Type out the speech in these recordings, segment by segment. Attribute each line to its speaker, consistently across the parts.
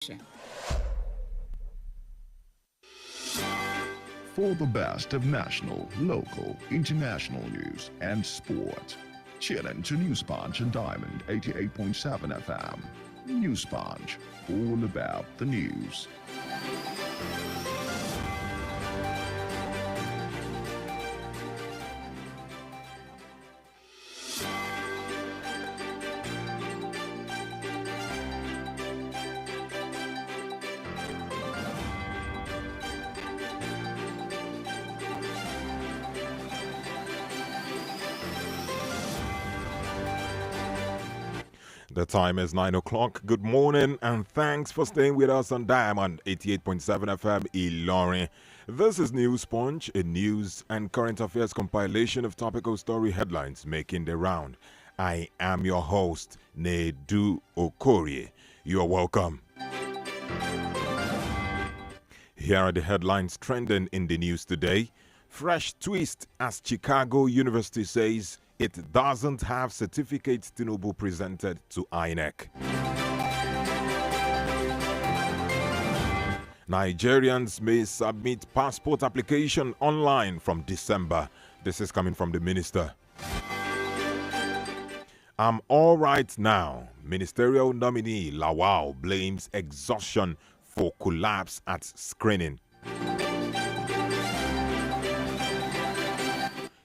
Speaker 1: For the best of national, local, international news and sport, tune in to News Punch and Diamond 88.7 FM. News Punch, all about the news.
Speaker 2: The time is 9 o'clock. Good morning and thanks for staying with us on Diamond 88.7 FM Ilorin. This is News Punch, a news and current affairs compilation of topical story headlines making the round. I am your host, NEDU OKORIE. You are welcome. Here are the headlines trending in the news today. Fresh twist as Chicago University says it doesn't have certificates Tinubu presented to INEC. Nigerians may submit passport application online from December. This is coming from the minister. I'm all right now. Ministerial nominee Lawal blames exhaustion for collapse at screening.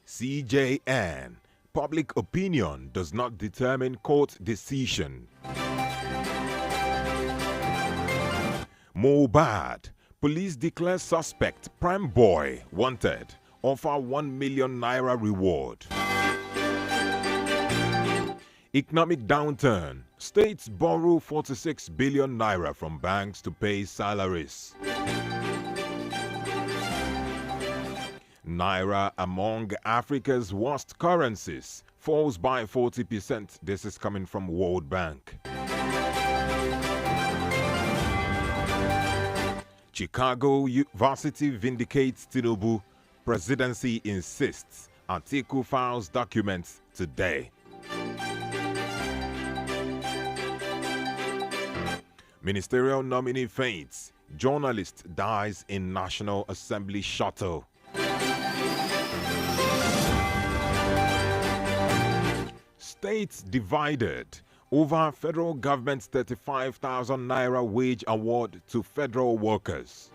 Speaker 2: CJN. Public opinion does not determine court decision. Mobad. Police declare suspect prime boy wanted. Offer 1 million naira reward. Economic downturn. States borrow 46 billion naira from banks to pay salaries. Naira among Africa's worst currencies falls by 40%. This is coming from World Bank. Chicago University vindicates Tinubu. Presidency insists. Atiku files documents today. Ministerial nominee faints. Journalist dies in National Assembly shuttle. States divided over federal government's 35,000 naira wage award to federal workers.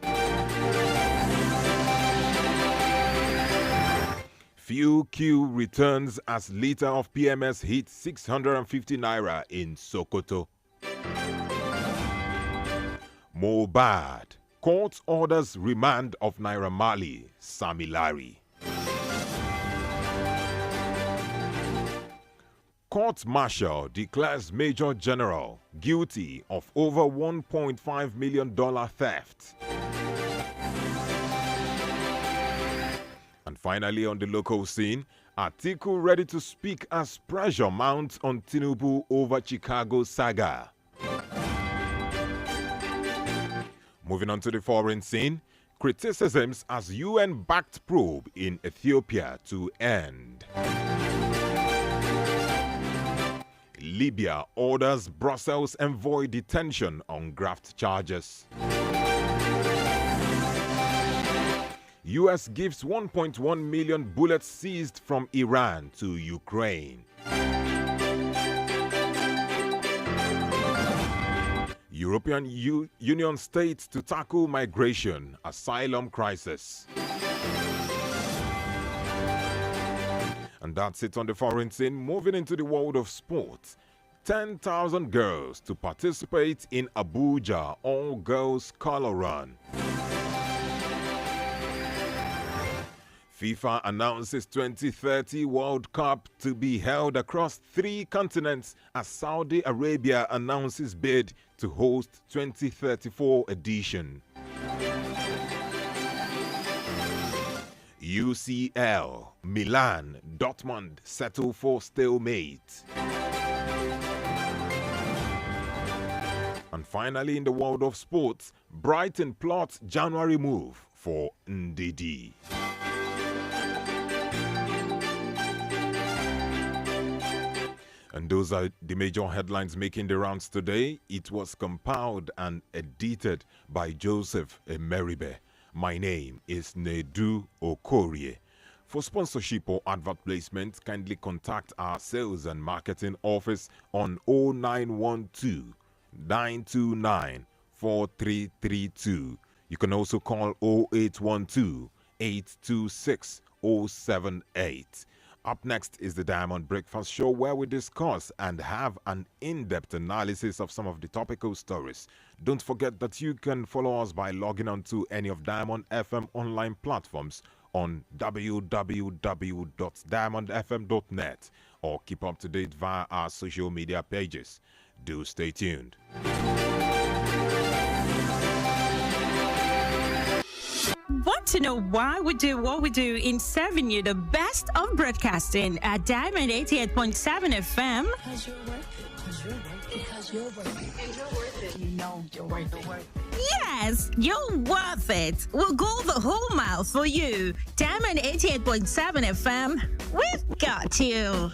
Speaker 2: Fuel queue returns as liter of PMS hits 650 naira in Sokoto. Mobad. Court orders remand of Naira Marley, Samilari. Court-martial declares Major General guilty of over $1.5 million theft. And finally, on the local scene, Atiku ready to speak as pressure mounts on Tinubu over Chicago saga. Moving on to the foreign scene, criticisms as UN-backed probe in Ethiopia to end. Libya orders Brussels envoy detention on graft charges. US gives 1.1 million bullets seized from Iran to Ukraine. European Union states to tackle migration, asylum crisis. And that's it on the foreign scene. Moving into the world of sports. 10,000 girls to participate in Abuja all-girls color run. FIFA announces 2030 World Cup to be held across 3 continents as Saudi Arabia announces bid to host 2034 edition. UCL, Milan, Dortmund settle for stalemate. And finally, in the world of sports, Brighton plots January move for Ndidi. And those are the major headlines making the rounds today. It was compiled and edited by Joseph Emeribe. My name is NEDU OKORIE. For sponsorship or advert placement, kindly contact our sales and marketing office on 0912 929 4332. You can also call 0812 826 078. Up next is the Diamond Breakfast Show, where we discuss and have an in-depth analysis of some of the topical stories. Don't forget that you can follow us by logging on to any of Diamond FM online platforms on www.diamondfm.net or keep up to date via our social media pages. Do stay tuned.
Speaker 3: Want to know why we do what we do in serving you the best of broadcasting at Diamond 88.7 FM?
Speaker 4: Because you're worth it. Because you're worth it. Because you're worth it. And you're worth it. You know you're worth it.
Speaker 3: Yes, you're worth it. We'll go the whole mile for you. Diamond 88.7 FM, we've got you.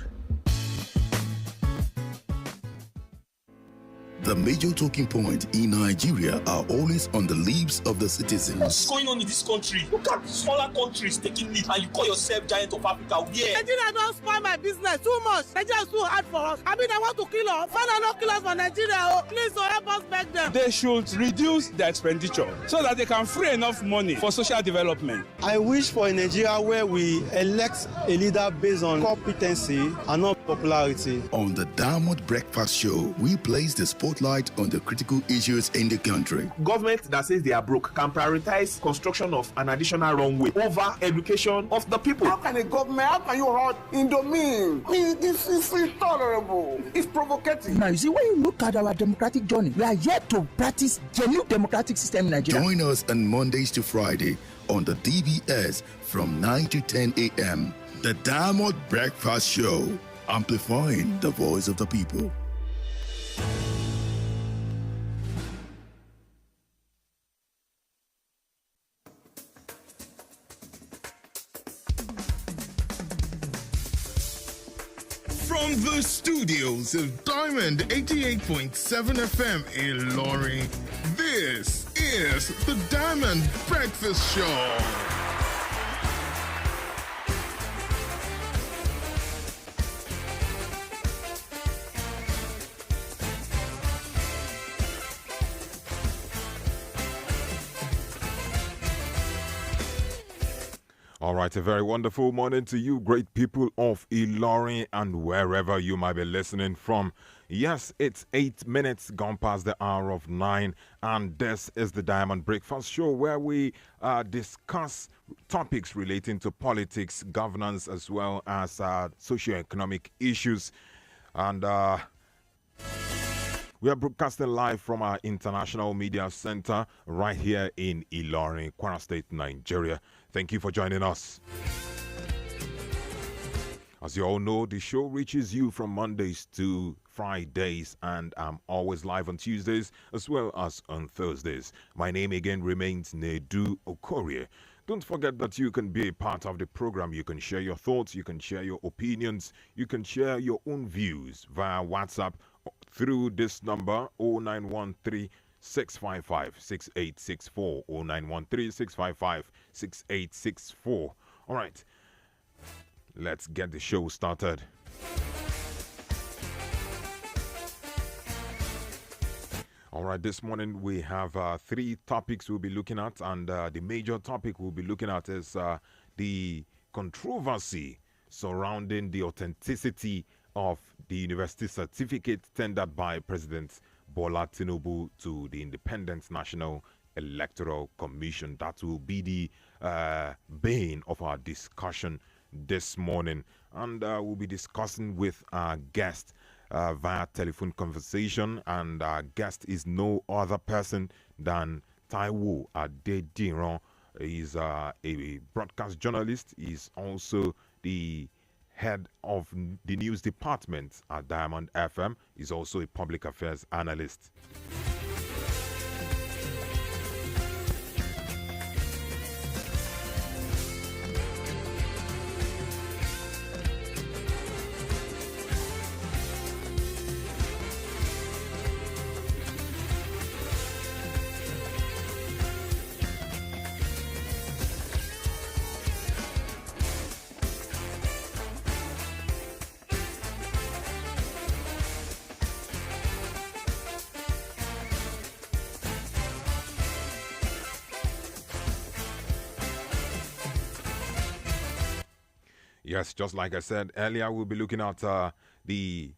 Speaker 5: The major talking points in Nigeria are always on the lips of the citizens.
Speaker 6: What's going on in this country? Look at smaller countries taking lead, and you call yourself giant of Africa. Yeah.
Speaker 7: Nigeria don't spoil my business too much. Nigeria is too hard for us. I mean, I want to kill us. Father, not kill us for Nigeria. Oh, please, help us beg them.
Speaker 8: They should reduce their expenditure so that they can free enough money for social development.
Speaker 9: I wish for a Nigeria where we elect a leader based on competency and not popularity.
Speaker 5: On the Diamond Breakfast Show, we place the spotlight on the critical issues in the country.
Speaker 6: Government that says they are broke can prioritize construction of an additional runway over education of the people.
Speaker 10: How can a government, how can you hurt Indomine? This is intolerable. It's provocative.
Speaker 11: Now, you see, when you look at our democratic journey, we are yet to practice genuine democratic system in Nigeria.
Speaker 5: Join us on Mondays to Friday on the DBS from 9 to 10 a.m. The Diamond Breakfast Show, amplifying the voice of the people.
Speaker 12: From the studios of Diamond 88.7 FM in Ilorin, this is the Diamond Breakfast Show.
Speaker 2: All right, a very wonderful morning to you, great people of Ilorin and wherever you might be listening from. Yes, it's 8 minutes gone past the hour of 9, and this is the Diamond Breakfast Show, where we discuss topics relating to politics, governance, as well as socio-economic issues. And we are broadcasting live from our International Media Center right here in Ilorin, Kwara State, Nigeria. Thank you for joining us. As you all know, the show reaches you from Mondays to Fridays, and I'm always live on Tuesdays as well as on Thursdays. My name again remains NEDU OKORIE. Don't forget that you can be a part of the program. You can share your thoughts, you can share your opinions, you can share your own views via WhatsApp through this number 0913 655 6864 0913 655 6864. All right, let's get the show started. All right, this morning we have 3 topics we'll be looking at, and the major topic we'll be looking at is the controversy surrounding the authenticity of the university certificate tendered by President Bola Tinubu to the Independent National Electoral Commission. That will be the bane of our discussion this morning, and we'll be discussing with our guest via telephone conversation, and our guest is no other person than Taiwo Adediran. He's a broadcast journalist. He's also the head of the news department at Diamond FM. He's also a public affairs analyst. Yes, just like I said earlier, we'll be looking at the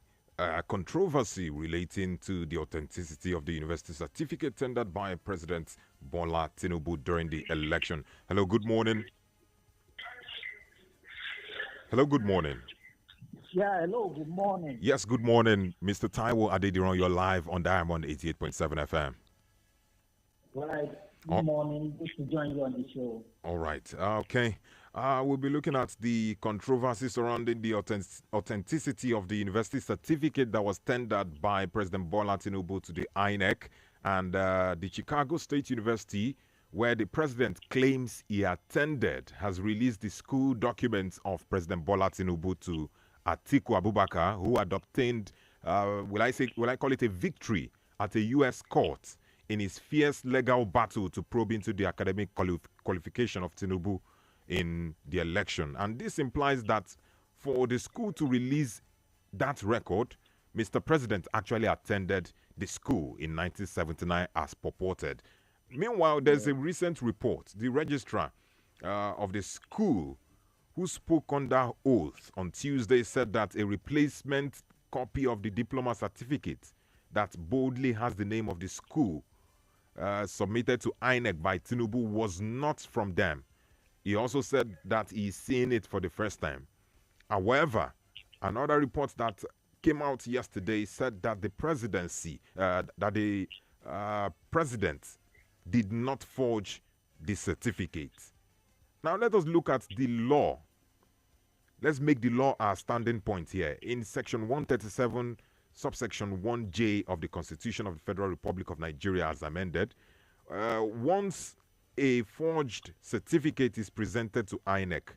Speaker 2: controversy relating to the authenticity of the university certificate tendered by President Bola Tinubu during the election. Hello, good morning. Hello, good morning.
Speaker 13: Yeah, hello, good morning.
Speaker 2: Yes, good morning, Mr. Taiwo Adediran. You're live on Diamond 88.7 FM.
Speaker 13: Right. Good morning. Good to join you on the show.
Speaker 2: All right. Okay. We'll be looking at the controversy surrounding the authenticity of the university certificate that was tendered by President Bola Tinubu to the INEC and the Chicago State University, where the president claims he attended, has released the school documents of President Bola Tinubu to Atiku Abubakar, who had obtained, will I call it a victory at a U.S. court in his fierce legal battle to probe into the academic qualification of Tinubu in the election. And this implies that for the school to release that record, Mr. President actually attended the school in 1979 as purported. Meanwhile, there's a recent report. The registrar of the school, who spoke under oath on Tuesday, said that a replacement copy of the diploma certificate that boldly has the name of the school submitted to INEC by Tinubu was not from them. He also said that he's seeing it for the first time. However, another report that came out yesterday said that the presidency, president did not forge the certificate. Now let us look at the law. Let's make the law our standing point here. In section 137, subsection 1J of the Constitution of the Federal Republic of Nigeria as amended, once a forged certificate is presented to INEC,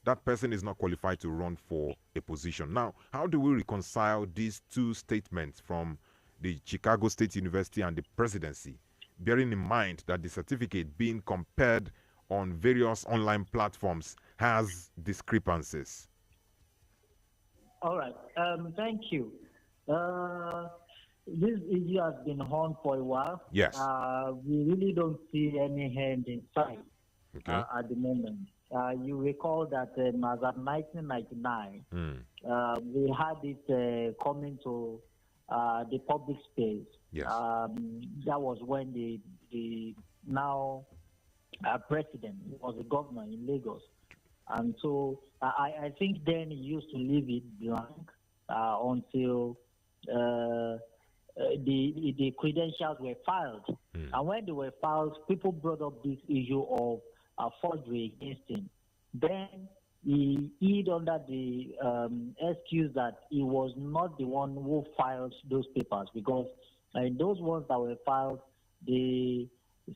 Speaker 2: that person is not qualified to run for a position. Now, how do we reconcile these two statements from the Chicago State University and the presidency, bearing in mind that the certificate being compared on various online platforms has discrepancies?
Speaker 13: All right. Thank you. This issue has been on for a while.
Speaker 2: Yes.
Speaker 13: We really don't see any end in sight at the moment. You recall that as of 1999, we had it coming to the public space.
Speaker 2: Yes.
Speaker 13: That was when the now president was the governor in Lagos. And so I think then he used to leave it blank until the credentials were filed. And when they were filed, people brought up this issue of forgery against him. Then he hid under the excuse that he was not the one who filed those papers, because in those ones that were filed, they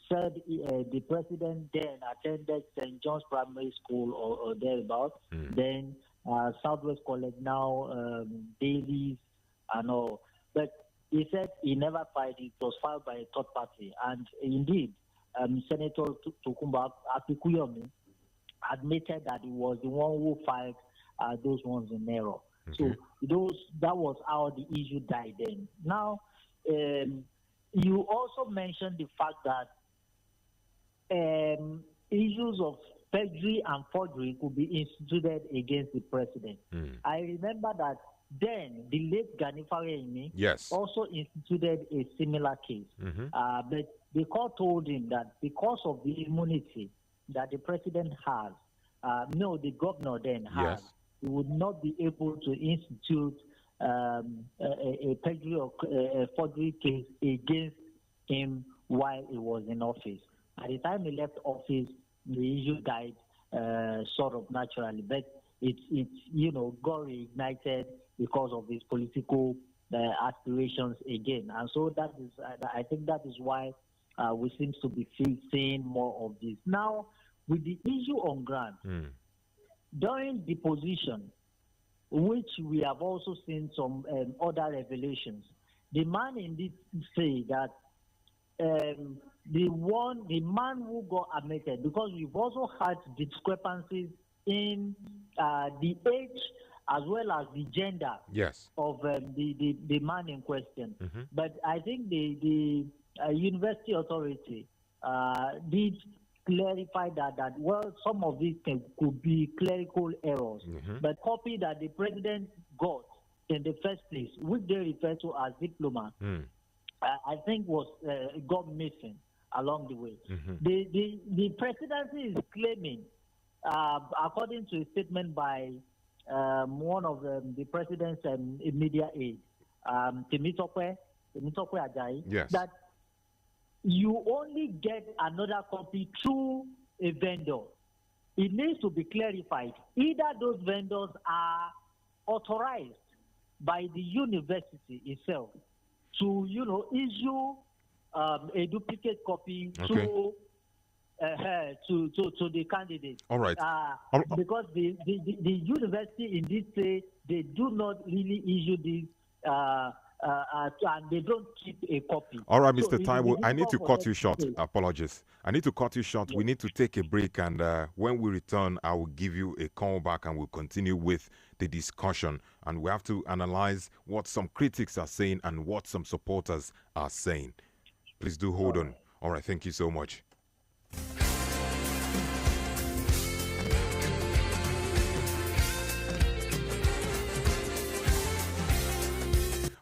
Speaker 13: said the president then attended St. John's Primary School or thereabouts, then Southwest College, now Davies and all. But he said he never filed it. It was filed by a third party. And indeed, Senator Tokumba Apikuyomi admitted that he was the one who filed those ones in error. So that was how the issue died then. Now, you also mentioned the fact that issues of perjury and forgery could be instituted against the president. I remember that then the late Gani Fariyemi also instituted a similar case. But the court told him that because of the immunity that the president has, the governor then has, he would not be able to institute a perjury or a forgery case against him while he was in office. At the time he left office, the issue died sort of naturally, but it's got reignited because of his political aspirations again. And so that is, I think that is why we seem to be seeing more of this. Now, with the issue on ground, during deposition, which we have also seen some other revelations, the man indeed say that the man who got admitted, because we've also had discrepancies in the age as well as the gender of the man in question. But I think the university authority did clarified that well, some of these could be clerical errors. But copy that the president got in the first place, which they refer to as diploma, I think was got missing along the way. The presidency is claiming, according to a statement by one of the president's media aide, Temitope Ajayi, that you only get another copy through a vendor. It needs to be clarified. Either those vendors are authorized by the university itself to, issue a duplicate copy to the candidate.
Speaker 2: All right.
Speaker 13: Because the university in this case, they do not really issue this, and they don't keep a copy.
Speaker 2: All right, Mr. Taiwo, I need to cut you short. Apologies. I need to cut you short. We need to take a break, and when we return, I will give you a call back, and we'll continue with the discussion. And we have to analyze what some critics are saying and what some supporters are saying. Please do hold on. All right, thank you so much.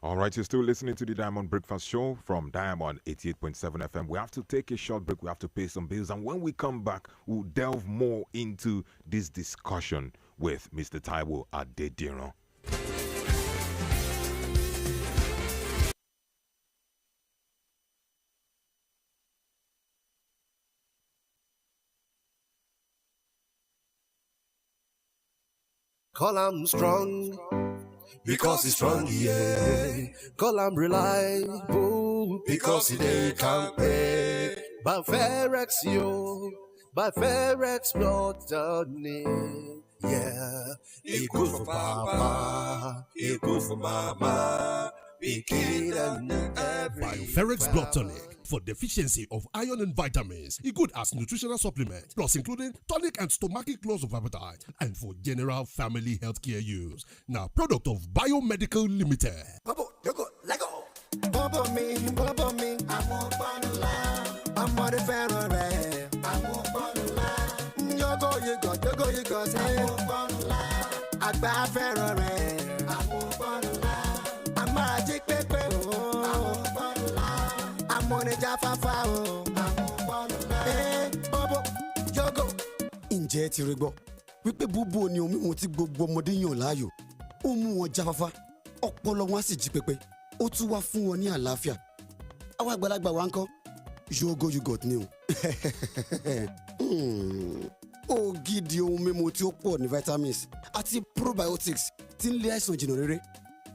Speaker 2: All right, you're still listening to the Diamond Breakfast Show from Diamond 88.7 FM. We have to take a short break. We have to pay some bills. And when we come back, we'll delve more into this discussion with Mr. Taiwo Adediran.
Speaker 14: Call I'm strong. Because he's strong, yeah. Call him reliable. Because he they can pay. By Ferex, yo. By Ferex, blood turning. Yeah. He good for Papa. He good for Mama. Bikini and every.
Speaker 15: Ferex blood tonic. For deficiency of iron and vitamins, it good as nutritional supplement, plus including tonic and stomachic loss of appetite, and for general family healthcare use. Now, product of Biomedical Limited.
Speaker 14: Bubble, you go, let go. Bubble me, I'm on Banula. I'm on the Ferrari. I'm on Banula. You go, say. I'm on Banula. I buy Ferrari. I'm on Banula. I'm magic paper. Ǹjẹ́ ti rí gbọ́ wípé búbú ni omi wọn tí gbogbo ọmọdé yàn láàyò ó mú wọn jáfáfá ọpọlọ wọn sì jí pépé ó tún wá fún wọn ní àlàáfíà àwọn àgbàlagbà wa ń kọ́ Yogo yogurt ni o ògidì ohun mímu tí ó pọ̀ ní vitamins àti probiotics tí ń lé àìsàn jìnnà rere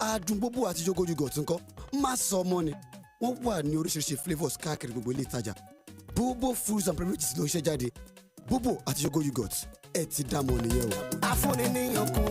Speaker 14: adùn búbú àti Yogo yogurt ń kọ́ má sọ ọmọ ni wọ́n wà ní oríṣiríṣi flavours káàkiri gbogbo ilé ìtajà Bobo foods and beverages ló ń ṣe jáde Bobo àti Yogo yogurt ẹ ti dá mọ̀ nìyẹn o. Afúnni ní okun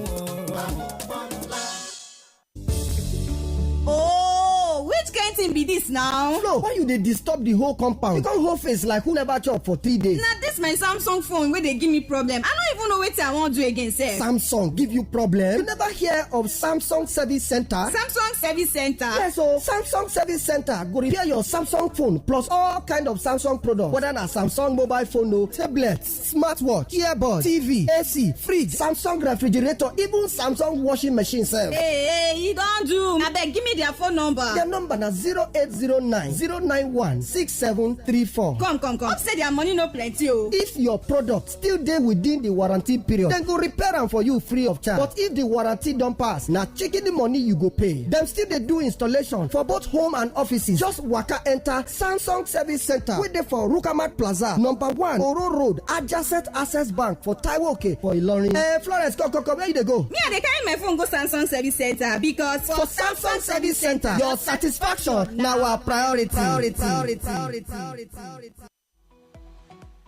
Speaker 16: Oh, which kind thing be this now?
Speaker 11: Flo, why you dey disturb the whole compound? You come whole face like who never chop for 3 days.
Speaker 16: Na this my Samsung phone wey dey give me problem. I no even know wetin I wan do again sef.
Speaker 11: Samsung give you problem? You never hear of Samsung Service Center?
Speaker 16: Samsung Service Center?
Speaker 11: Yes o, Samsung Service Center go repair your Samsung phone plus all kind of Samsung products. Whether na Samsung mobile phone o, tablets, smartwatch, earbud, TV, AC, fridge, Samsung refrigerator, even Samsung washing machine sef.
Speaker 16: Hey, you don do. Abeg give me their phone number.
Speaker 11: Their number na 0809 091 6734.
Speaker 16: Come. Hope say their money no plenty o.
Speaker 11: If your product still dey within the warranty period, dem go repair am for you free of charge. But if the warranty don pass, na chicken money you go pay. Dem still dey do installation for both home and offices. Just waka enter Samsung Service Center wey dey for Rukamat Plaza, number 1 Oro Road, adjacent Access Bank for Taiwo Oke for Ilorin. Florence, come, where you dey go?
Speaker 16: Me, I dey carry my phone go Samsung Service Center because
Speaker 11: for Samsung Service Center, your satisfaction na our priority.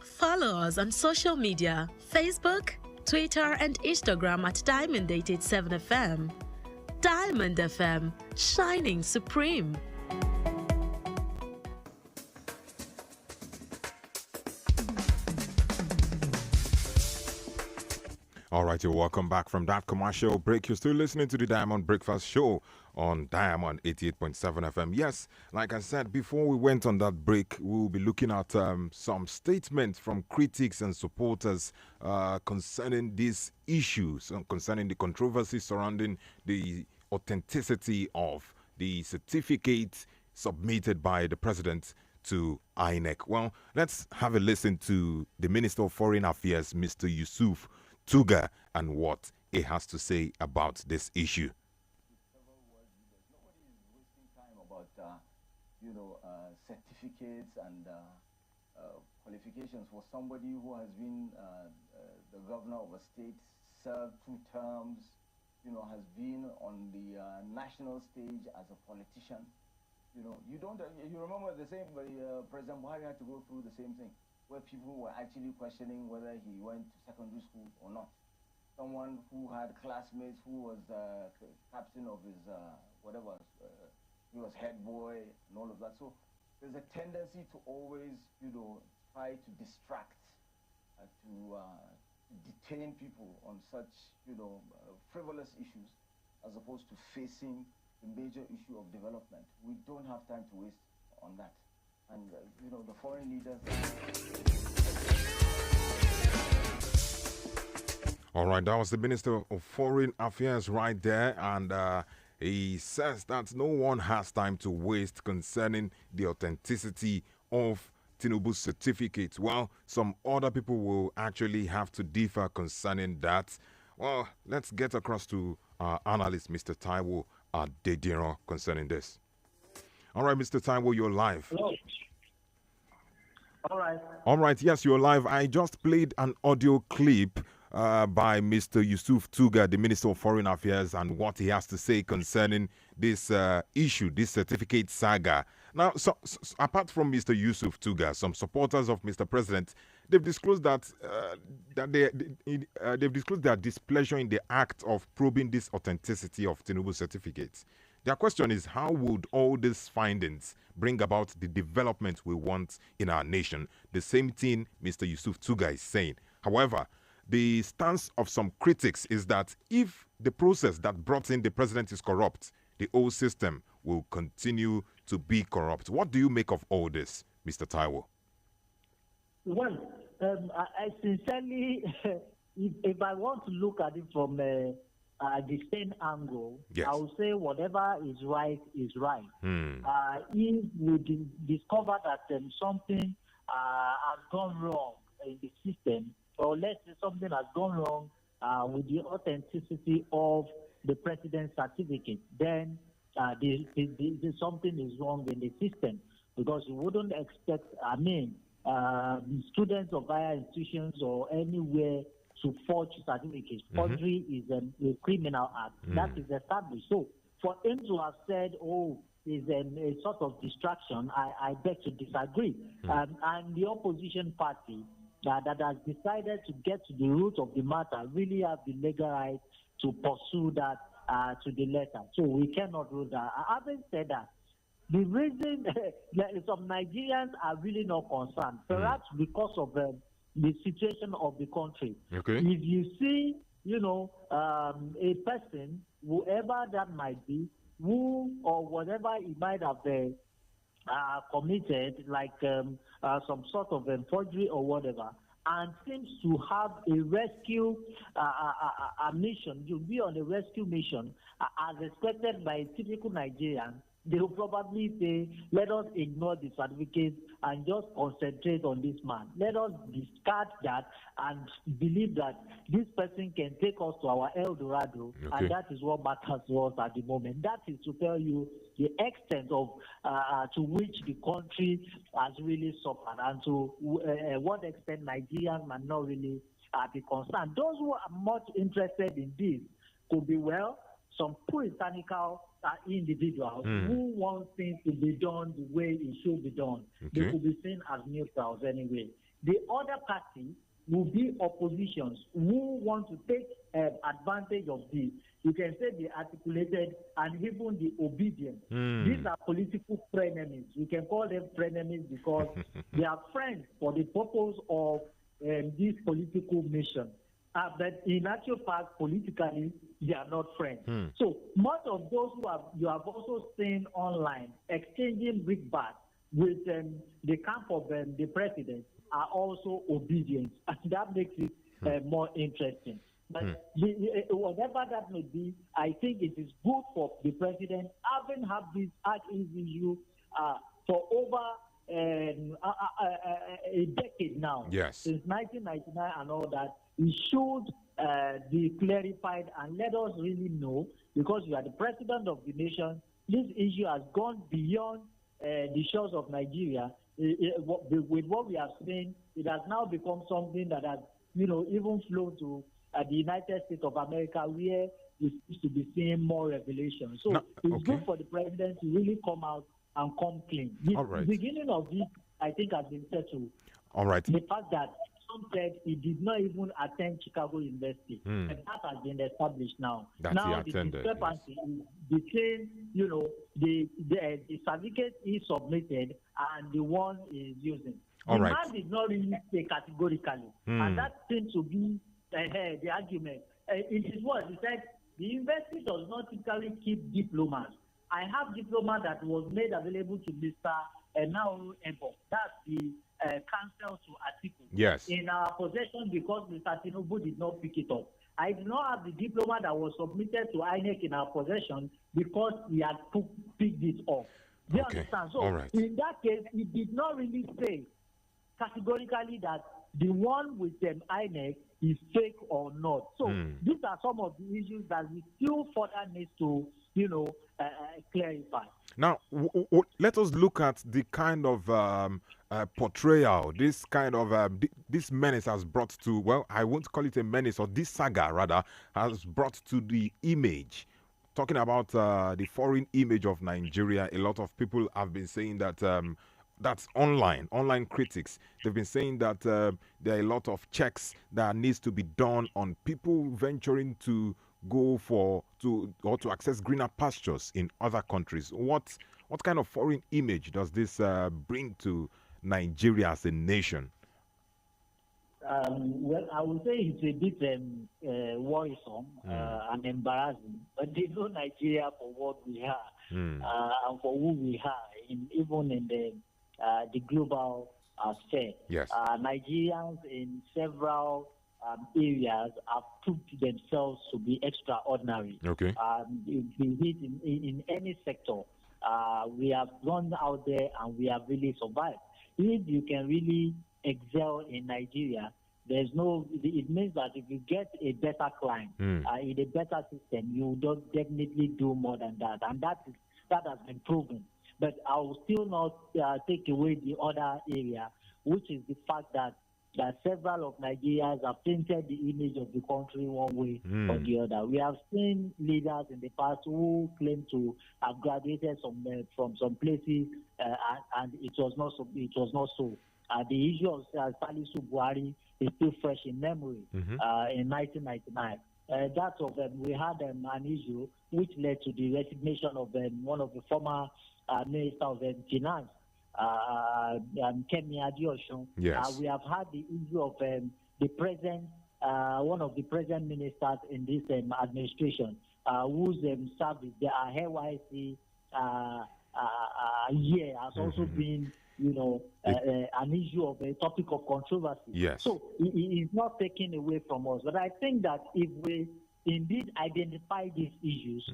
Speaker 17: Follow us on social media, Facebook, Twitter, and Instagram at Diamond 87 FM. Diamond FM, shining supreme.
Speaker 2: All right, you're welcome back from that commercial break. You're still listening to the Diamond Breakfast Show on Diamond 88.7 FM. Yes, like I said, before we went on that break, we'll be looking at some statements from critics and supporters concerning these issues, concerning the controversy surrounding the authenticity of the certificate submitted by the president to INEC. Well, let's have a listen to the Minister of Foreign Affairs, Mr. Yusuf Tuga, and what he has to say about this issue.
Speaker 18: About certificates and qualifications for somebody who has been the governor of a state, served 2 terms, has been on the national stage as a politician. You remember the same, President Buhari had to go through the same thing, where people were actually questioning whether he went to secondary school or not. Someone who had classmates who was captain of his he was head boy and all of that. So there's a tendency to always, try to distract, to detain people on such, frivolous issues, as opposed to facing the major issue of development. We don't have time to waste on that. And, the foreign leaders...
Speaker 2: All right, that was the Minister of Foreign Affairs right there, and he says that no one has time to waste concerning the authenticity of Tinubu's certificate. Well, some other people will actually have to differ concerning that. Well, let's get across to our analyst, Mr. Taiwo Adediro, concerning this. All right, Mr. Taiwo, you're live.
Speaker 13: Hello. All right.
Speaker 2: All right, yes, you're live. I just played an audio clip by Mr. Yusuf Tuga, the Minister of Foreign Affairs, and what he has to say concerning this issue, this certificate saga. Now, so apart from Mr. Yusuf Tuga, some supporters of Mr. President, they've disclosed that they've disclosed their displeasure in the act of probing this authenticity of Tinubu certificates. Their question is, how would all these findings bring about the development we want in our nation? The same thing Mr. Yusuf Tuga is saying. However, the stance of some critics is that if the process that brought in the president is corrupt, the whole system will continue to be corrupt. What do you make of all this, Mr. Taiwo?
Speaker 13: Well, I sincerely, if I want to look at it from the same angle,
Speaker 2: yes,
Speaker 13: I will say whatever is right is right. If we discover that something has gone wrong in the system, or let's say something has gone wrong with the authenticity of the president's certificate, then something is wrong in the system, because you wouldn't expect, students of higher institutions or anywhere to forge certificates. Forgery is a criminal act. That is established. So for him to have said, is a sort of distraction, I beg to disagree. And the opposition party that has decided to get to the root of the matter really have the legal right to pursue that to the letter. So we cannot do that. Having said that, the reason some Nigerians are really not concerned, perhaps because of the situation of the country.
Speaker 2: Okay.
Speaker 13: If you see, a person, whoever that might be, who or whatever he might have committed, like some sort of forgery or whatever, and seems to have a rescue mission, you'll be on a rescue mission, as expected by a typical Nigerian, they will probably say, let us ignore the certificate and just concentrate on this man. Let us discard that and believe that this person can take us to our El Dorado, and that is what matters to us at the moment. That is to tell you the extent of to which the country has really suffered, and to what extent Nigerians might not really be concerned. Those who are much interested in this could be, some puritanical individuals who want things to be done the way it should be done. They could be seen as neutrals anyway. The other party will be oppositions who want to take advantage of this. You can say the articulated and even the obedient. These are political frenemies. We can call them frenemies because they are friends for the purpose of this political mission. But in actual fact, politically, they are not friends. So most of those you have also seen online exchanging brickbats with the camp of the president are also obedient, and that makes it more interesting. But whatever that may be, I think it is good for the president having had this issue for over a decade now.
Speaker 2: Yes.
Speaker 13: Since 1999 and all that, it should be clarified and let us really know, because you are the president of the nation. This issue has gone beyond the shores of Nigeria. With what we have seen, it has now become something that has, even flown to the United States of America, where we seem to be seeing more revelation. So it's good for the president to really come out and come clean. The beginning of this, I think, has been settled.
Speaker 2: All right.
Speaker 13: The fact that some said he did not even attend Chicago University, and that has been established now.
Speaker 2: That
Speaker 13: now
Speaker 2: he attended,
Speaker 13: the discrepancy is between, the certificate he submitted and the one he is using.
Speaker 2: All
Speaker 13: the
Speaker 2: right.
Speaker 13: man did not really say categorically, and that seems to be the argument. It is what he said. The university does not typically keep diplomas. I have diploma that was made available to Mr. Now Ebo. That's the counsel to article.
Speaker 2: Yes.
Speaker 13: In our possession, because Mr. Tinubu did not pick it up. I do not have the diploma that was submitted to INEC in our possession because we had picked it up. Do you understand? So in that case, he did not really say categorically that the one with INEC is fake or not. So these are some of the issues that we still further need to, clarify.
Speaker 2: Now, let us look at the kind of portrayal this kind of this menace has brought to, well, I won't call it a menace, or this saga rather has brought to the image. Talking about the foreign image of Nigeria, a lot of people have been saying that that's online critics. They've been saying that there are a lot of checks that needs to be done on people venturing to go to access greener pastures in other countries. What kind of foreign image does this bring to Nigeria as a nation?
Speaker 13: Well, I would say it's a bit worrisome and embarrassing. But they know Nigeria for what we are and for who we are, even in the global sphere.
Speaker 2: Yes.
Speaker 13: Nigerians in several areas have proved themselves to be extraordinary.
Speaker 2: Okay.
Speaker 13: In any sector, we have gone out there and we have really survived. If you can really excel in Nigeria, it means that if you get a better client in a better system, you don't definitely do more than that, and that has been proven. But I will still not take away the other area, which is the fact that several of Nigerians have painted the image of the country one way or the other. We have seen leaders in the past who claim to have graduated from some places, and it was not so. The issue of Salisu Buhari is still fresh in memory in 1999. We had an issue which led to the resignation of one of the former ministers of finance, Kemi Adeosun.
Speaker 2: Yes.
Speaker 13: We have had the issue of the present, one of the present ministers in this administration, whose service, the NYC year has also been, an issue of a topic of controversy.
Speaker 2: Yes.
Speaker 13: So it is not taken away from us. But I think that if we indeed identify these issues,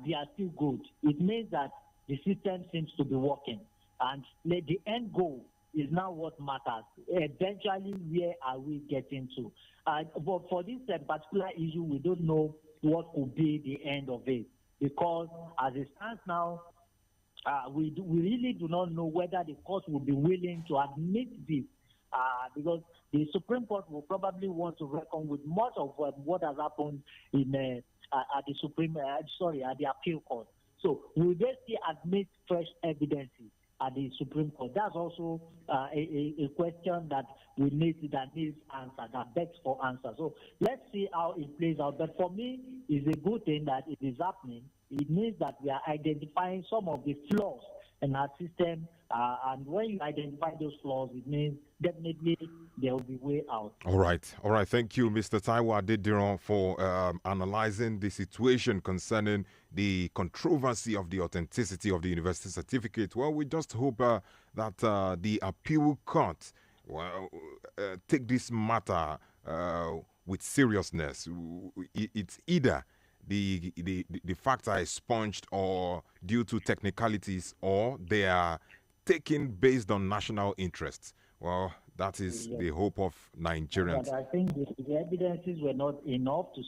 Speaker 13: they are still good. It means that the system seems to be working. And the end goal is now what matters. Eventually, where are we getting to? But for this particular issue, we don't know what could be the end of it. Because as it stands now, we really do not know whether the court will be willing to admit this. Because the Supreme Court will probably want to reckon with much of what has happened at the appeal court. So will they still admit fresh evidences at the Supreme Court? That's also a question that needs answer, that begs for answer. So let's see how it plays out. But for me, it's a good thing that it is happening. It means that we are identifying some of the flaws in our system. And when you identify those flaws, it means definitely there will be way out.
Speaker 2: All right. Thank you, Mr. Taiwo Adediran, for analyzing the situation concerning the controversy of the authenticity of the university certificate. Well, we just hope that the appeal court take this matter with seriousness. It's either the facts are expunged or due to technicalities, or they are taken based on national interests. Well, that is the hope of Nigerians.
Speaker 13: But I think the evidences were not enough to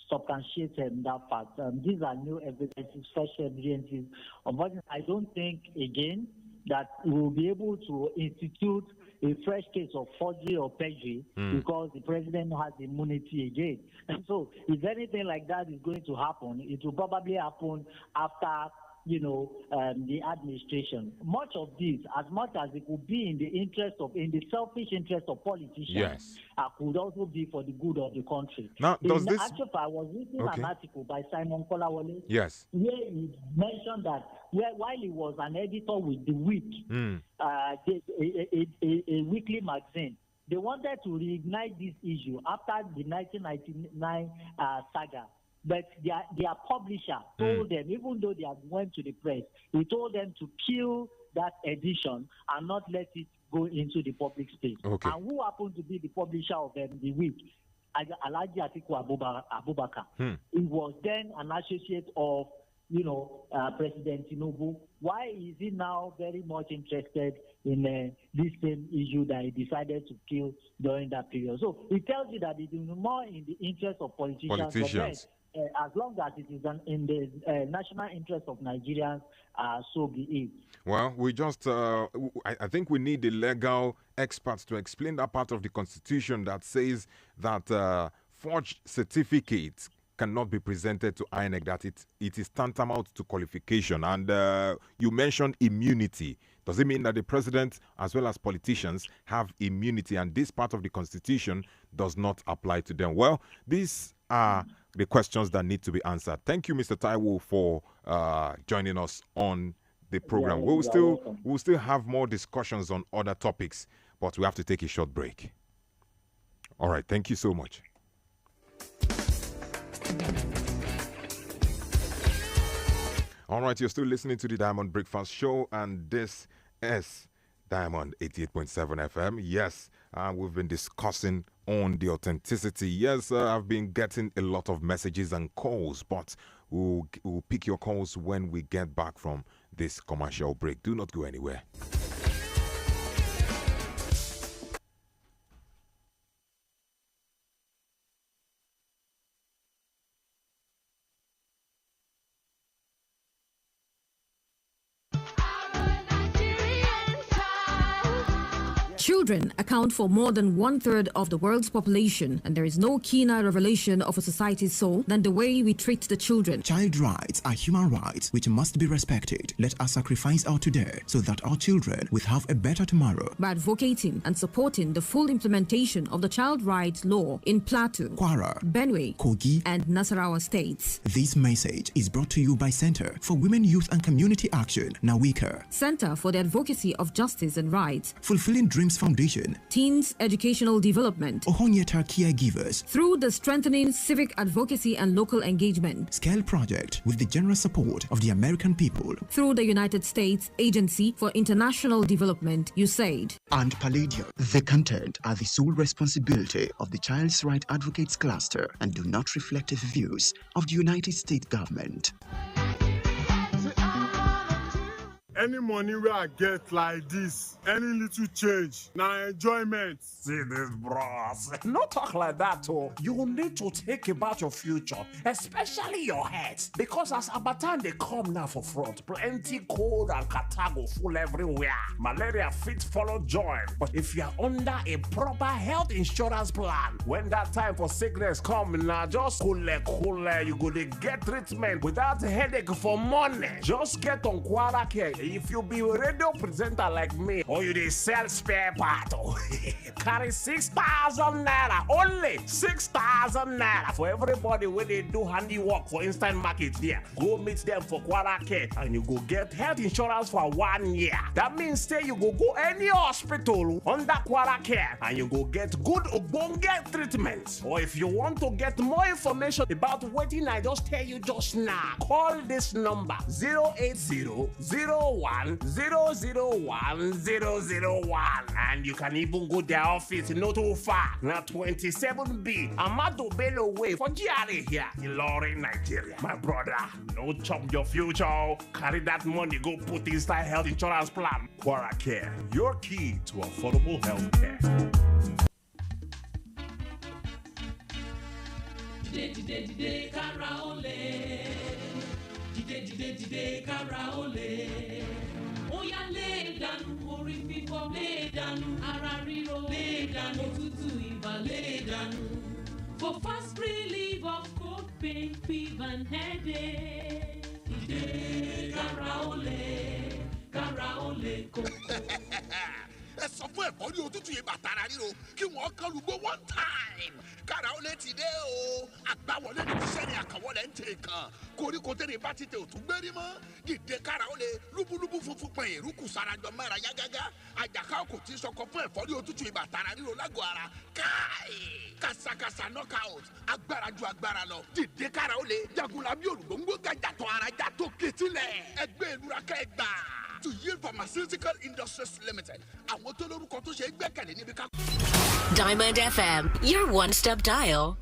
Speaker 13: substantiate that fact. These are new evidences, fresh evidences. But I don't think, again, that we will be able to institute a fresh case of forgery or perjury because the president has immunity again. And so if anything like that is going to happen, it will probably happen after the administration. Much of this, as much as it could be in the selfish interest of politicians, could also be for the good of the country.
Speaker 2: Now,
Speaker 13: Actually, I was reading an article by Simon Kolawole, where he mentioned that while he was an editor with The Week, a weekly magazine, they wanted to reignite this issue after the 1999 saga. But their publisher told them, even though they had went to the press, he told them to kill that edition and not let it go into the public space.
Speaker 2: Okay.
Speaker 13: And who happened to be the publisher of The Week? Alhaji Atiku Abubakar. He was then an associate of President Tinubu. Why is he now very much interested in this same issue that he decided to kill during that period? So it tells you that it is more in the interest of politicians. As long as it is in the national interest of Nigerians, so be it.
Speaker 2: Well, we just, I think we need the legal experts to explain that part of the Constitution that says that forged certificates cannot be presented to INEC, that it is tantamount to qualification. And you mentioned immunity. Does it mean that the president as well as politicians have immunity and this part of the Constitution does not apply to them? Well, these are the questions that need to be answered. Thank you, Mr. Taiwo, for joining us on the program. We'll still have more discussions on other topics, but we have to take a short break. All right, thank you so much. All right, you're still listening to the Diamond Breakfast Show, and this is Diamond 88.7 FM. Yes, we've been discussing on the authenticity. Yes, I've been getting a lot of messages and calls, but we'll pick your calls when we get back from this commercial break. Do not go anywhere.
Speaker 19: Children account for more than 1/3 of the world's population, and there is no keener revelation of a society's soul than the way we treat the children.
Speaker 20: Child rights are human rights which must be respected. Let us sacrifice our today so that our children will have a better tomorrow.
Speaker 19: By advocating and supporting the full implementation of the child rights law in Plateau,
Speaker 20: Kwara,
Speaker 19: Benue,
Speaker 20: Kogi,
Speaker 19: and Nasarawa states.
Speaker 20: This message is brought to you by Center for Women, Youth and Community Action, Nawika.
Speaker 19: Center for the Advocacy of Justice and Rights.
Speaker 20: Fulfilling Dreams Foundation.
Speaker 19: Teens Educational Development.
Speaker 20: Ohonyeta Caregivers.
Speaker 19: Through the Strengthening Civic Advocacy and Local Engagement.
Speaker 20: Scale Project with the generous support of the American people.
Speaker 19: Through the United States Agency for International Development, USAID.
Speaker 20: And Palladium. The content are the sole responsibility of the Child's Right Advocates Cluster and do not reflect the views of the United States government.
Speaker 21: Any money we I get like this, any little change, now enjoyment.
Speaker 22: See this, bros. Not talk like that, oh. You need to think about your future, especially your health. Because as Abatan they come now for front, plenty cold and catarrh full everywhere. Malaria fit follow join. But if you are under a proper health insurance plan, when that time for sickness come, now just cool, you go to get treatment without headache for money. Just get on Kwara Care. if you be a radio presenter like me, or you dey sell spare part, carry 6,000 naira, only 6,000 naira for everybody where they do handiwork for instant market there. Go meet them for Quaracare and you go get health insurance for 1 year. That means say you go any hospital under Quaracare and you go get good ogbonge treatment. Or if you want to get more information about what I just tell you just now, call this number 080-01-001-001 and you can even go their office not too far. Now 27B Amado Bello Way for GRA here in Lorry, Nigeria. My brother, no chop your future. Carry that money, go put inside health insurance plan. Quaracare, your key to affordable health care.
Speaker 1: Dìde kára ó lè. Dìde kára ó lè. Ó yá lé dànù orí fífọ́, lé dànù ara ríro, lé dànù òtútù ibà, lé dànù. For fast relief of cold pain, fever and headache. Dìde kára ó lè kókó.
Speaker 4: Ẹ sọ fún ẹ̀fọ́rí òtútù yìí bàtàrà ríro kí wọ́n kán lùgbó one time. Kára ó lè ti dé o. Àgbáwọlé ní tíṣẹ́ ni àkànwọlé ń tè kan. Koríko tẹ́lẹ̀ bá ti tẹ òtún gbérí mọ́. Dìde kára ó lè lúbúlúbú funfun pẹ̀yìn rúkù sarajọ mẹ́ra yágágá. Àjàká kò tí sọkọ fún ẹ̀fọ́rí òtútù yìí bàtàrà ríro lágọ̀ọ́ ara. Káì! Kàṣàkàṣà knockout. Agbára ju agbára lọ. Dìde kára ó lè jagunlabi olùgbòǹgbò gàjàtọ̀ ara jàtọ̀ kìtìlẹ̀. Ẹgbẹ́ ìlúra kẹgbà. To Yield Pharmaceutical Industries Limited. Àwọn tó lórúkọ tó ṣe gbẹ́kẹ̀lé níbi ká.
Speaker 23: Diamond FM, your one-stop dial.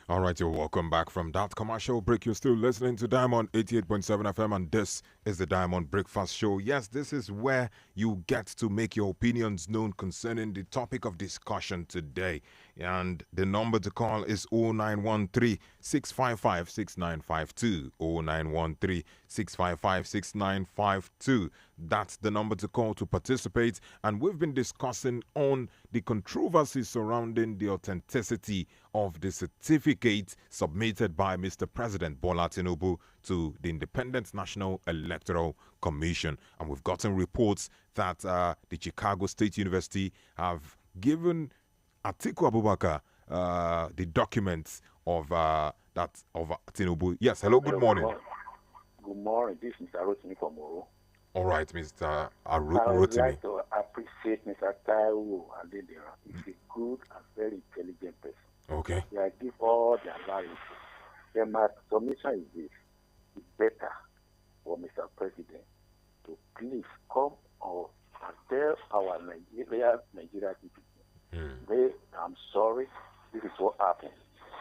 Speaker 2: All right, you're welcome back from that commercial break. You're still listening to Diamond 88.7 FM, and this is the Diamond Breakfast Show. Yes, this is where you get to make your opinions known concerning the topic of discussion today. And the number to call is 0913-655-6952. 0913-655-6952. That's the number to call to participate. And we've been discussing on the controversy surrounding the authenticity of the certificate submitted by Mr. President Bola Tinubu to the Independent National Electoral Commission. And we've gotten reports that the Chicago State University have given Atiku Abubakar the documents of Tinubu. Yes, hello, good morning.
Speaker 24: Good morning. This is Mr. Rotimi from Moro.
Speaker 2: All right, Mr. Rotimi.
Speaker 24: I would like to appreciate Mr. Taiwo Adedira. He's a good and very intelligent person.
Speaker 2: Okay.
Speaker 24: I give all the analysis. Then my submission is this. It's better for Mr. President to please come out and tell our Nigeria people, I'm sorry, this is what happened.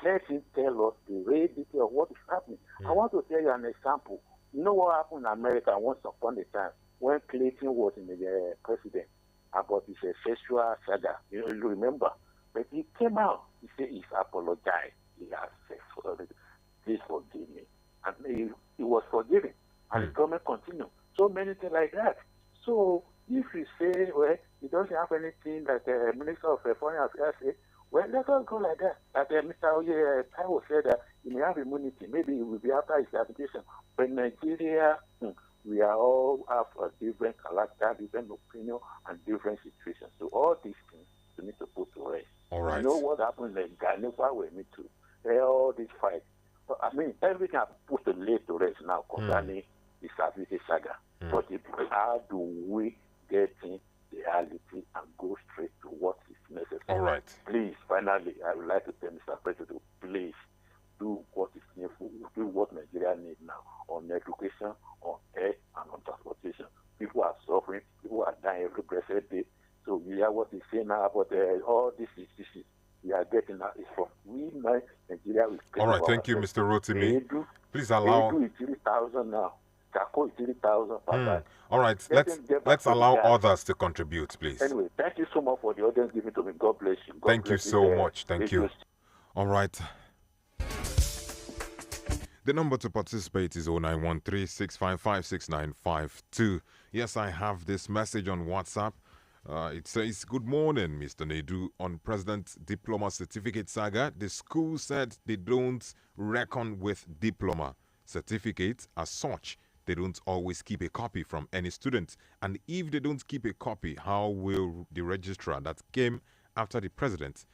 Speaker 24: Let him tell us the real detail of what is happening. I want to tell you an example. You know what happened in America once upon a time when Clinton was in the president about his sexual saga. You remember? But he came out. He said he's apologized. He has said, please forgive me. And he was forgiven. And the government continued. So many things like that. So if you say, well, he doesn't have anything that the Minister of Foreign Affairs said, well, let us go like that. Like Mr. Taiwo said that he may have immunity. Maybe it will be after his application. But in Nigeria, we are all have a different character, different opinion, and different situations. So all these things we need to put to rest.
Speaker 2: All right.
Speaker 24: You know what happened in Ghana with me too. All this fight. I mean, everything I put to lay to rest now concerning the service saga. But how do we get in reality and go straight to what is necessary?
Speaker 2: All right.
Speaker 24: Please, finally, I would like to tell Mr. President to please do what is needful, do what Nigeria needs now on education, on health, and on transportation. People are suffering, people are dying every blessed day. So we hear what he's saying now about all this is we are getting now is from we Nigeria.
Speaker 2: All right, thank you, Mr. Rotimi. Please allow.
Speaker 24: NEDU is 3,000 now. Kako is 3,000 per bag.
Speaker 2: All right, let's allow others to contribute, please.
Speaker 24: Anyway, thank you so much for the audience giving to me. God bless you.
Speaker 2: Thank you so much. Thank you. All right. The number to participate is 0913-655-6952. Yes, I have this message on WhatsApp. It says, good morning, Mr. Nedu. On President Diploma Certificate Saga, the school said they don't reckon with diploma certificates as such. They don't always keep a copy from any student. And if they don't keep a copy, how will the registrar that came after the president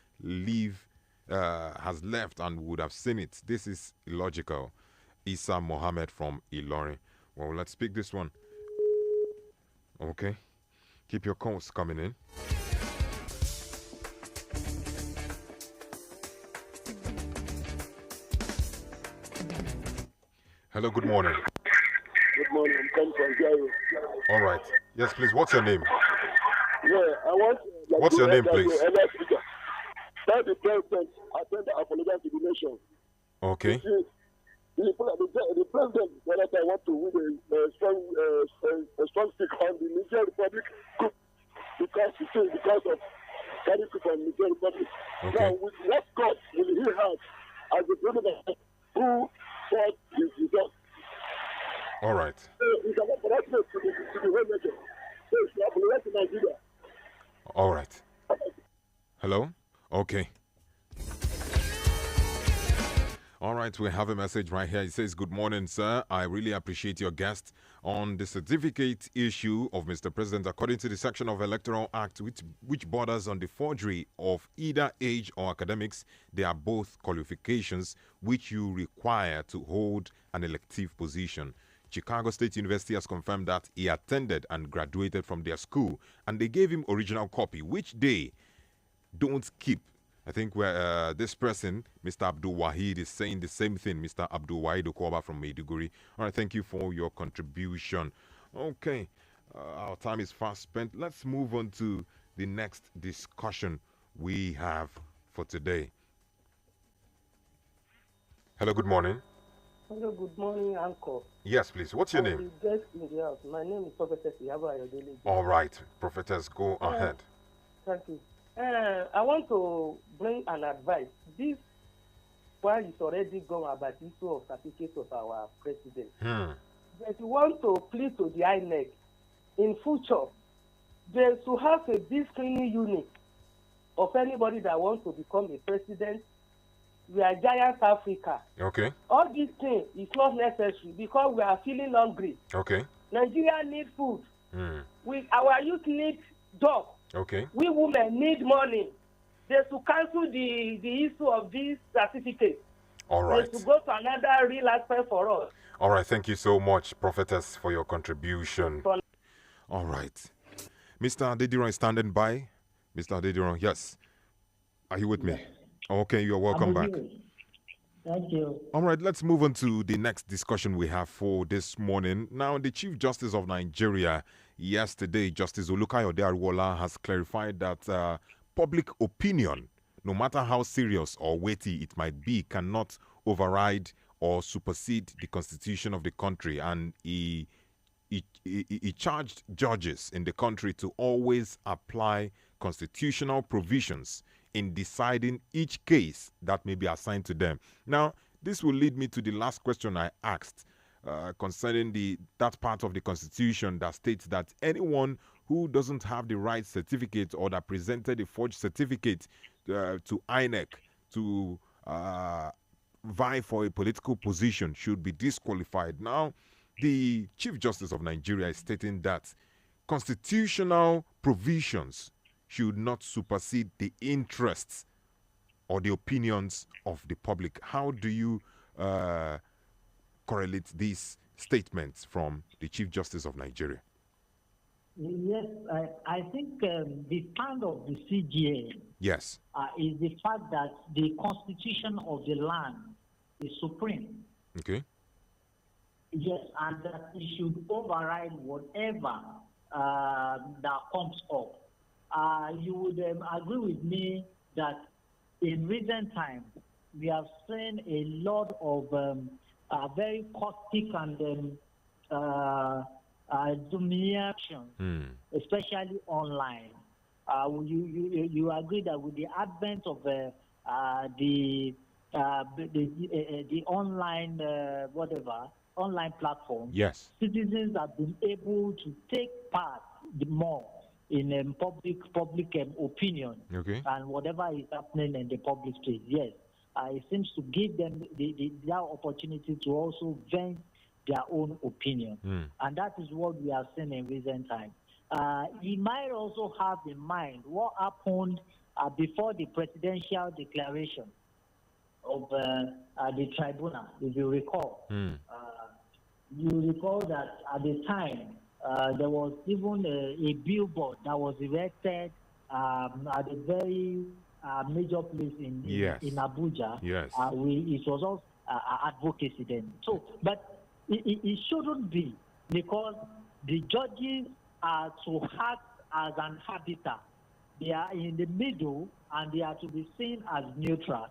Speaker 2: has left and would have seen it? This is illogical. Isa Mohammed from Ilorin. Well, let's pick this one. Okay. Keep your calls coming in. Hello, good morning.
Speaker 21: Good morning, I'm coming from Cairo.
Speaker 2: All right. Yes, please. What's your name?
Speaker 21: Yeah, I want.
Speaker 2: What's your name, please?
Speaker 21: Let the president attend the apology to the nation.
Speaker 2: Okay.
Speaker 21: The president, when I want to win a strong stick on the Niger Republic because of carrying from Niger Republic.
Speaker 2: Okay.
Speaker 21: Now, with what cost will he have as the president who fought his result?
Speaker 2: All right.
Speaker 21: He cannot harassment to the whole nation. So he should apologize to Nigeria.
Speaker 2: All right. Hello? Okay. All right, we have a message right here. It says, good morning, sir. I really appreciate your guest on the certificate issue of Mr. President. According to the section of Electoral Act, which borders on the forgery of either age or academics, they are both qualifications which you require to hold an elective position. Chicago State University has confirmed that he attended and graduated from their school, and they gave him original copy, which they don't keep. I think this person, Mr. Abdul Wahid, is saying the same thing. Mr. Abdul Wahid Okoba from Maiduguri. All right, thank you for your contribution. Okay, our time is fast spent. Let's move on to the next discussion we have for today. Hello, good morning.
Speaker 3: Hello, good morning, Uncle.
Speaker 2: Yes, please. What's your name?
Speaker 3: Guest in the house. My name is Prophetess Yaba Ayodele.
Speaker 2: All right, Prophetess, go ahead.
Speaker 3: Thank you. I want to bring an advice. This while it's already gone about the issue of certificate of our president. But we want to plead to the INEC in future. They should have a big screening unit of anybody that wants to become a president. We are giant Africa.
Speaker 2: Okay.
Speaker 3: All these things is not necessary because we are feeling hungry.
Speaker 2: Okay.
Speaker 3: Nigeria needs food. Our youth need jobs.
Speaker 2: Okay.
Speaker 3: We women need money. They should cancel the issue of this certificate.
Speaker 2: All right.
Speaker 3: They should go to another real aspect for us.
Speaker 2: All right. Thank you so much, Prophetess, for your contribution. All right. Mr. Adediran is standing by. Mr. Adediran, yes. Are you with me? Okay, you're welcome back.
Speaker 3: Thank you.
Speaker 2: All right, let's move on to the next discussion we have for this morning. Now, the Chief Justice of Nigeria, yesterday, Justice Olukayode Ariwola, has clarified that public opinion, no matter how serious or weighty it might be, cannot override or supersede the constitution of the country. And he charged judges in the country to always apply constitutional provisions in deciding each case that may be assigned to them. Now, this will lead me to the last question I asked concerning that part of the Constitution that states that anyone who doesn't have the right certificate or that presented a forged certificate to INEC to vie for a political position should be disqualified. Now, the Chief Justice of Nigeria is stating that constitutional provisions should not supersede the interests or the opinions of the public. How do you correlate these statements from the Chief Justice of Nigeria?
Speaker 13: Yes, I think the stand of the CGA
Speaker 2: yes.
Speaker 13: Is the fact that the constitution of the land is supreme.
Speaker 2: Okay.
Speaker 13: Yes, and that it should override whatever that comes up. You would agree with me that in recent times we have seen a lot of very caustic and domination, especially online. You agree that with the advent of the online online platform,
Speaker 2: yes,
Speaker 13: citizens have been able to take part more in public opinion and whatever is happening in the public space. Yes, it seems to give them the opportunity to also vent their own opinion, and that is what we have seen in recent times. He might also have in mind what happened before the presidential declaration of the tribunal, if you recall. You recall that at the time, there was even a billboard that was erected at a very major place in Abuja.
Speaker 2: Yes.
Speaker 13: It was also advocacy then. So, but it shouldn't be, because the judges are to act as an habitat. They are in the middle and they are to be seen as neutral.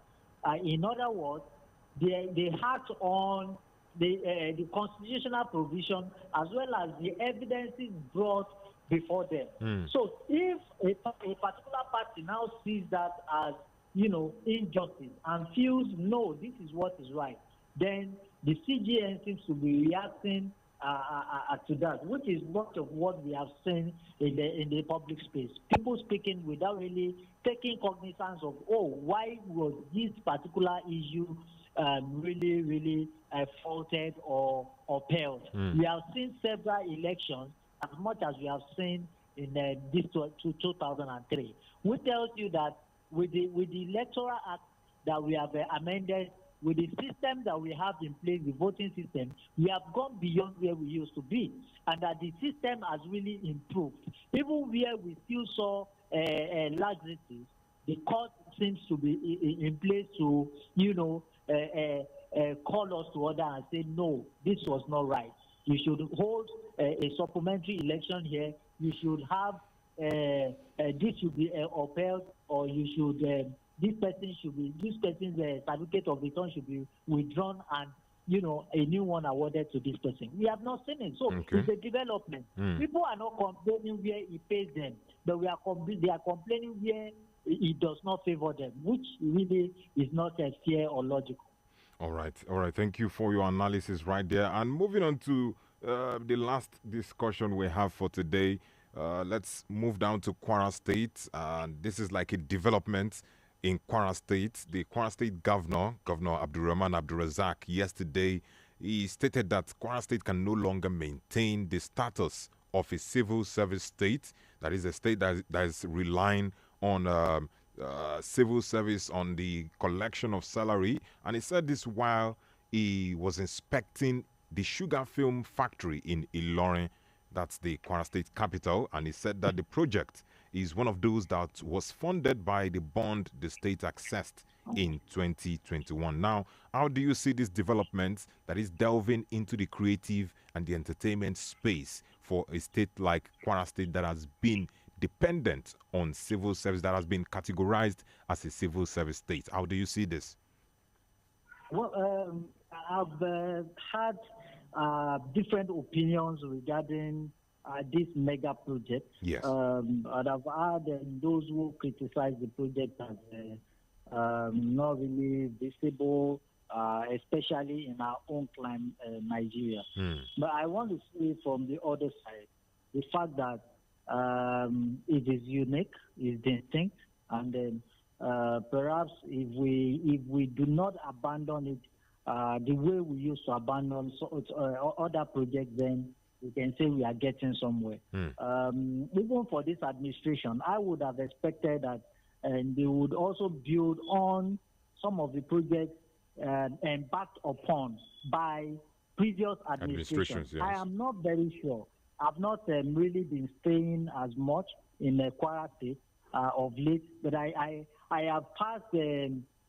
Speaker 13: In other words, they act on the constitutional provision as well as the evidences brought before them. So if a particular party now sees that as, injustice and feels, no, this is what is right, then the CGN seems to be reacting to that, which is much of what we have seen in the public space. People speaking without really taking cognizance of, why was this particular issue really faulted or upheld. We have seen several elections, as much as we have seen in this 2003, which tells you that with the electoral act that we have amended, with the system that we have in place, the voting system, we have gone beyond where we used to be, and that the system has really improved. Even where we still saw laxities, the court seems to be in place to, call us to order and say, no, this was not right. You should hold a supplementary election here. You should have this should be upheld, or you should this person's certificate of return should be withdrawn, and a new one awarded to this person. We have not seen it, so it's a development. People are not complaining where it pays them, but they are complaining where it does not favor them, which really is not fair or logical.
Speaker 2: All right. Thank you for your analysis right there. And moving on to the last discussion we have for today, let's move down to Kwara State. This is like a development in Kwara State. The Kwara State Governor Abdulrahman Abdulrazak, yesterday, he stated that Kwara State can no longer maintain the status of a civil service state. That is a state that is relying on civil service, on the collection of salary. And he said this while he was inspecting the sugar film factory in Ilorin, that's the Kwara State capital. And he said that the project is one of those that was funded by the bond the state accessed in 2021. Now, how do you see this development that is delving into the creative and the entertainment space for a state like Kwara State that has been dependent on civil service, that has been categorized as a civil service state? How do you see this?
Speaker 13: Well, I've had different opinions regarding this mega project.
Speaker 2: Yes.
Speaker 13: And I've had those who criticize the project as not really visible, especially in our own climate, Nigeria. But I want to see from the other side the fact that it is unique, is distinct, and then perhaps if we do not abandon it the way we used to abandon other projects, then we can say we are getting somewhere. Even for this administration, I would have expected that they would also build on some of the projects embarked upon by previous administrations. Yes. I am not very sure. I've not really been staying as much in Kwara State of late, but I have passed.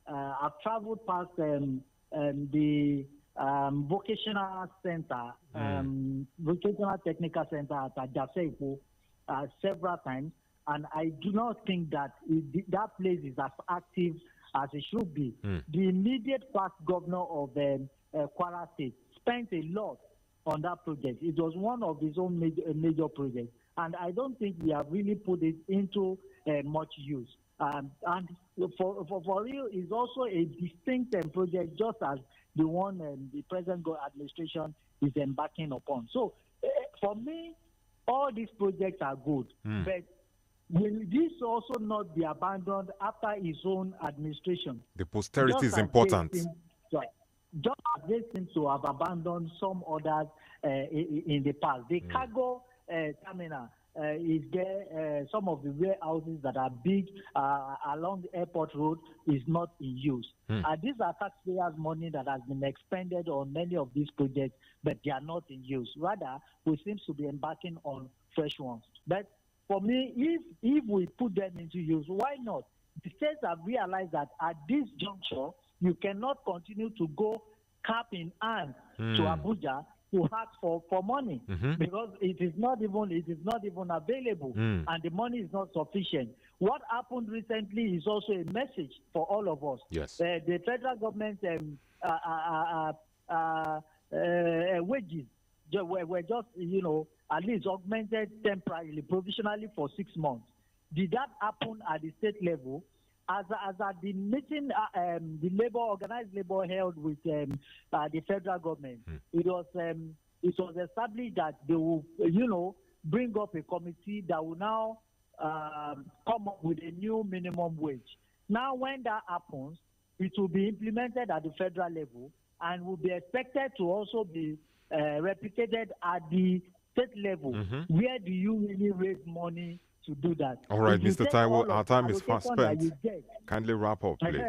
Speaker 13: I've traveled past the vocational center, vocational technical center at Ajaseipo several times, and I do not think that that place is as active as it should be. The immediate past governor of Kwara State spent a lot on that project. It was one of his own major projects, and I don't think we have really put it into much use. And for real, is also a distinct project, just as the one the present administration is embarking upon. So, for me, all these projects are good, but will this also not be abandoned after his own administration?
Speaker 2: The posterity is important.
Speaker 13: Just as they seem to have abandoned some others in the past. The cargo terminal is there. Some of the warehouses that are big along the airport road is not in use. These are taxpayers' money that has been expended on many of these projects, but they are not in use. Rather, we seem to be embarking on fresh ones. But for me, if we put them into use, why not? The states have realized that at this juncture, you cannot continue to go cap in hand to Abuja to ask for money because it is not even available and the money is not sufficient. What happened recently is also a message for all of us.
Speaker 2: Yes.
Speaker 13: The federal government wages were just, at least augmented temporarily, provisionally for 6 months. Did that happen at the state level? As at the meeting, the organized labor held with the federal government, it was established that they will, bring up a committee that will now come up with a new minimum wage. Now, when that happens, it will be implemented at the federal level and will be expected to also be replicated at the state level. Where do you really raise money to do that?
Speaker 2: All right, Mr. Taiwo, our time is fast spent. Kindly wrap up, please.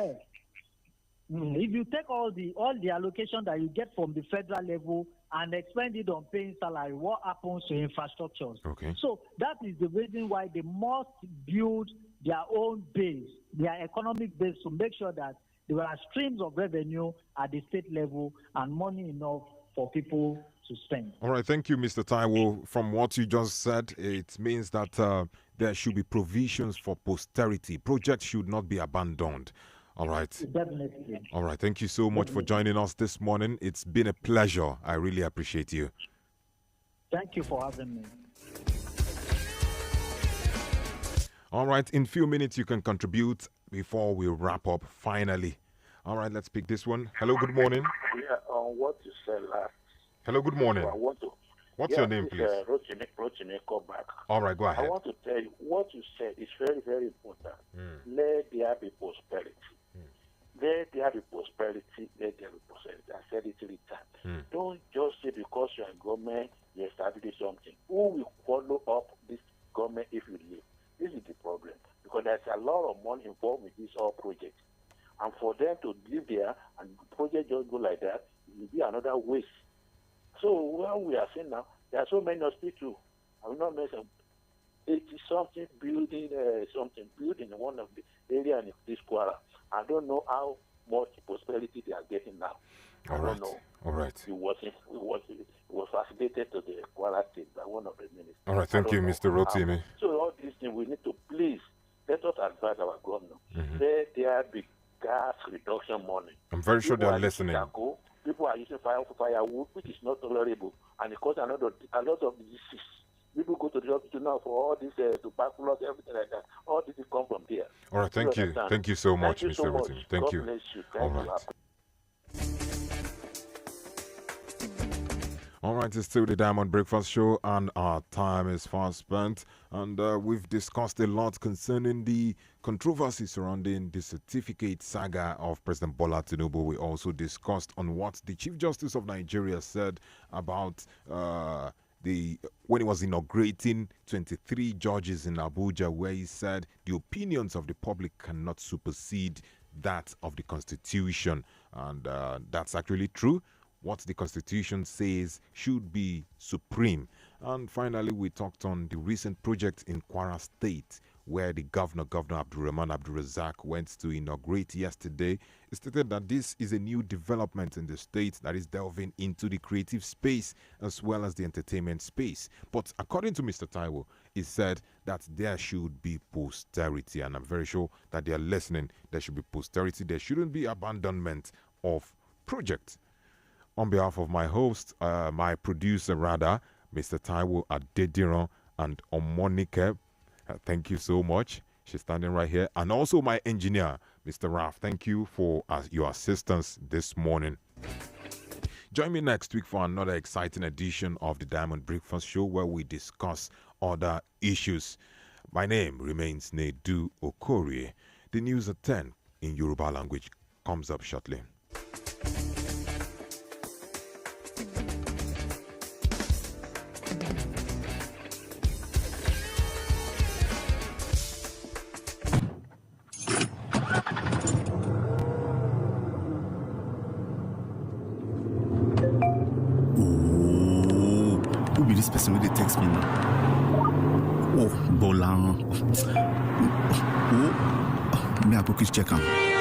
Speaker 13: If you take all the allocation that you get from the federal level and expend it on paying salary, what happens to infrastructures?
Speaker 2: Okay.
Speaker 13: So that is the reason why they must build their own base, their economic base, to make sure that there are streams of revenue at the state level and money enough for people to spend.
Speaker 2: All right, thank you, Mr. Taiwo. From what you just said, it means that there should be provisions for posterity. Projects should not be abandoned. All right.
Speaker 13: Definitely.
Speaker 2: All right, thank you so much for joining us this morning. It's been a pleasure. I really appreciate you.
Speaker 13: Thank you for having me.
Speaker 2: All right, in a few minutes you can contribute before we wrap up finally. All right, let's pick this one. Hello, good morning.
Speaker 24: Yeah, on what you said last.
Speaker 2: Hello, good morning.
Speaker 24: I want to.
Speaker 2: What's your name, please?
Speaker 24: Rotimi, call back.
Speaker 2: All right, go ahead.
Speaker 24: I want to tell you what you said is very, very important. Let there be prosperity. Let there be prosperity. Let there be prosperity. I said it 3 times. Don't just say because you're in government, you establish something. Who will follow up this government if you leave? This is the problem. Because there's a lot of money involved with this whole project. And for them to live there and the project just go like that, it will be another waste. So what we are seeing now, there are so many hospitals. I will not mention 80-something building, building in one of the area in this quarter. I don't know how much prosperity they are getting now.
Speaker 2: All right.
Speaker 24: Know.
Speaker 2: All right.
Speaker 24: It was facilitated to the Kwara State by one of the ministers.
Speaker 2: All right. Thank you, Mr. Rotimi.
Speaker 24: So all these things we need to please let us advise our governor. Let there be gas reduction money.
Speaker 2: I'm very sure they are listening.
Speaker 24: People are using firewood, which is not tolerable, and it causes a lot of diseases. People go to the hospital now for all this tuberculosis, everything like that. All this come from there.
Speaker 2: All right, thank you. Thank you so much, Mr. Rotimi. Thank you.
Speaker 24: God bless you.
Speaker 2: All right. All right, it's still the Diamond Breakfast Show, and our time is fast spent. And we've discussed a lot concerning the controversy surrounding the certificate saga of President Bola Tinubu. We also discussed on what the Chief Justice of Nigeria said about when he was inaugurating 23 judges in Abuja, where he said the opinions of the public cannot supersede that of the Constitution. And that's actually true. What the Constitution says should be supreme. And finally, we talked on the recent project in Kwara State, where the Governor Abdulrahman Abdulrazak went to inaugurate yesterday. He stated that this is a new development in the state that is delving into the creative space as well as the entertainment space. But according to Mr. Taiwo, he said that there should be posterity, and I'm very sure that they are listening. There should be posterity. There shouldn't be abandonment of projects. On behalf of my host, my producer rather, Mr. Taiwo Adediran and Omonike, thank you so much. She's standing right here. And also my engineer, Mr. Raf, thank you for your assistance this morning. Join me next week for another exciting edition of the Diamond Breakfast Show, where we discuss other issues. My name remains NEDU OKORIE. The news at 10 in Yoruba language comes up shortly.
Speaker 6: Who be this person when they text me now? Oh, Bolan. Oh, me I go quick check him.